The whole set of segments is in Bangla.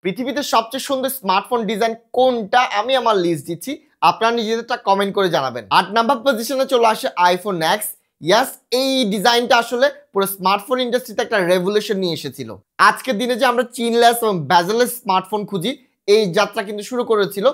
পৃথিবীতে সবচেয়ে সুন্দর স্মার্টফোন ডিজাইন কোনটা, আমি আমার লিস্ট দিচ্ছি, আপনারা নিজেদেরটা কমেন্ট করে জানাবেন। 8 নাম্বার পজিশনে চলে আসে আইফোন এক্স। ইয়াস, এই ডিজাইনটা আসলে পুরো স্মার্টফোন ইন্ডাস্ট্রিতে একটা রেভলিউশন নিয়ে এসেছিল। আজকের দিনে যে আমরা চিনলেস এবং বেজেলেস স্মার্টফোন খুঁজি, এই যাত্রা কিন্তু শুরু করেছিল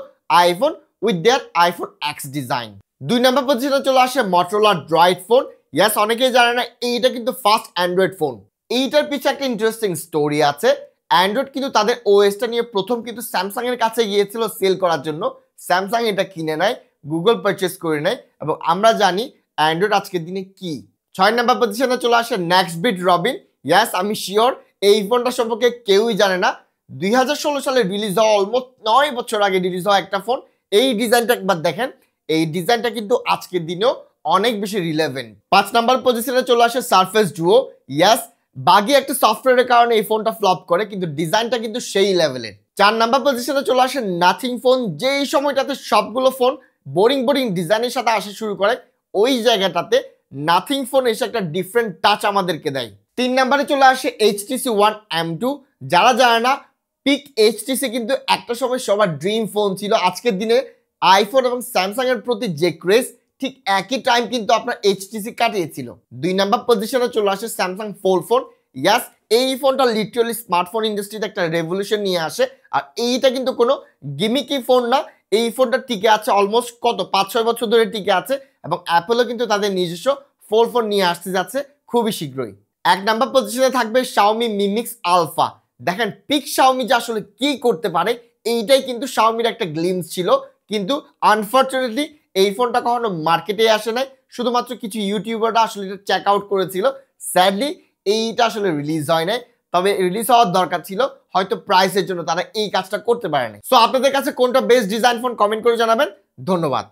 iPhone with their iPhone x design. 2 number পজিশনে চলে আসে মটোরোলা ড্রয়েড ফোন। ইয়াস, অনেকেই জানে না এইটা কিন্তু ফার্স্ট অ্যান্ড্রয়েড ফোন। এইটার পিছনে একটা ইন্টারেস্টিং স্টোরি আছে। অ্যান্ড্রয়েড কিন্তু তাদের ওএসটা নিয়ে প্রথম কিন্তু স্যামসাং এর কাছে গিয়েছিল সেল করার জন্য। স্যামসাং এটা কিনে নেয়, গুগল পারচেস করে নেয়, এবং আমরা জানি অ্যান্ড্রয়েড আজকের দিনে কি। 6 নাম্বার পজিশনে চলে আসে নেক্সটবিট রবিন। ইয়াস, আমি শিওর এই ফোনটা সম্পর্কে কেউই জানে না। 2016 সালে রিলিজ হওয়া, অলমোস্ট 9 বছর আগে রিলিজ হওয়া একটা ফোন। এই ডিজাইনটা একবার দেখেন, এই ডিজাইনটা কিন্তু আজকের দিনেও অনেক বেশি রিলেভেন্ট। 5 নাম্বার পজিশনে চলে আসে সারফেস ডুও। ইয়াস, বাগি একটা সফটওয়্যারের কারণে এই ফোনটা ফ্লপ করে, কিন্তু ডিজাইনটা কিন্তু সেই লেভেলের। 4 নাম্বার পজিশনে চলে আসে নাথিং ফোন। যেই সময়টাতে সবগুলো ফোন বোরিং ডিজাইনের সাথে আসা শুরু করে, ওই জায়গাটাতে নাথিং ফোন এসে একটা ডিফারেন্ট টাচ আমাদেরকে দেয়। 3 নাম্বারে চলে আসে এইচটিসি ওয়ান M2। যারা জানে না, পিক এইচটিসি কিন্তু একটা সময় সবার ড্রিম ফোন ছিল। আজকের দিনে আইফোন এবং স্যামসাং এর প্রতি যে ক্রেজ, ঠিক একই টাইম কিন্তু আপনার এইচটিসি কাটিয়েছিল। 2 নাম্বার পজিশনে চলে আসে স্যামসাং ফোল্ড ফোন। ইয়াস, এই ফোনটা লিটারালি স্মার্টফোন ইন্ডাস্ট্রিতে একটা রেভলিউশন নিয়ে আসে। আর এইটা কিন্তু কোনো গিমিকি ফোন না, এই ফোনটা টিকে আছে অলমোস্ট কত 5-6 বছর ধরে টিকে আছে, এবং অ্যাপেলও কিন্তু তাদের নিজস্ব ফোল্ড ফোন নিয়ে আসতে যাচ্ছে খুবই শীঘ্রই। 1 নাম্বার পজিশনে থাকবে শাওমি Mi Mix আলফা। দেখেন পিক শাওমি যে আসলে কি করতে পারে, এইটাই কিন্তু শাওমির একটা গ্লিমস ছিল, কিন্তু আনফরচুনেটলি এই ফোনটা কখনো মার্কেটে আসে নাই। শুধুমাত্র কিছু ইউটিউবাররা আসলে এটা চেক আউট করেছিল। স্যাডলি এইটা আসলে রিলিজ হয় নাই, তবে রিলিজ হওয়ার দরকার ছিল, হয়তো প্রাইসের জন্য তারা এই কাজটা করতে পারেনি। সো আপনাদের কাছে কোনটা বেস্ট ডিজাইন ফোন, কমেন্ট করে জানাবেন। ধন্যবাদ।